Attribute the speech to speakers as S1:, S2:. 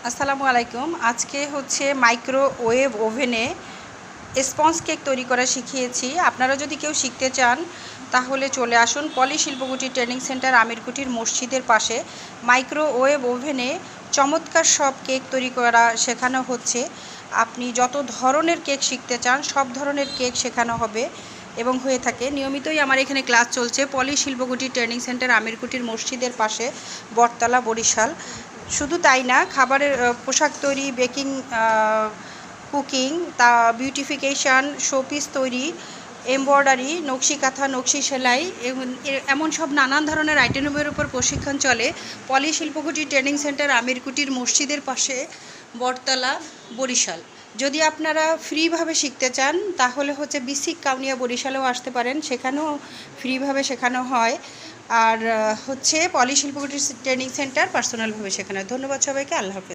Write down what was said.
S1: আসসালামু আলাইকুম। আজকে হচ্ছে মাইক্রোওয়েভ ওভেনে স্পঞ্জ কেক তৈরি করা শিখিয়েছি। আপনারা যদি কেউ শিখতে চান তাহলে চলে আসুন পলি শিল্পকুটি ট্রেনিং সেন্টার আমিরকুটির মসজিদের পাশে। মাইক্রোওয়েভ ওভেনে চমৎকার সব কেক তৈরি করা শেখানো হচ্ছে। আপনি যত ধরনের কেক শিখতে চান সব ধরনের কেক শেখানো হবে এবং হয়ে থাকে। নিয়মিতই আমার এখানে ক্লাস চলছে পলি শিল্পকুটি ট্রেনিং সেন্টার আমিরকুটির মসজিদের পাশে, বটতলা, বরিশাল। শুধু তাই না, খাবারের পোশাক তৈরি, বেকিং, কুকিং, তা বিউটিফিকেশান, শোপিস তৈরি, এমব্রয়ডারি, নকশি কাঁথা, নকশি সেলাই, এমন সব নানান ধরনের আইটেমের উপর প্রশিক্ষণ চলে পলি শিল্পকুটি ট্রেনিং সেন্টার আমিরকুটির মসজিদের পাশে, বটতলা, বরিশাল। যদি আপনারা ফ্রিভাবে শিখতে চান তাহলে হচ্ছে বিসিক কাউনিয়া বরিশালেও আসতে পারেন, সেখানেও ফ্রিভাবে শেখানো হয়। আর হচ্ছে পলি শিল্পকুটি ট্রেনিং সেন্টার পার্সোনালভাবে শেখানো হয়। ধন্যবাদ সবাইকে। আল্লাহ হাফেজ।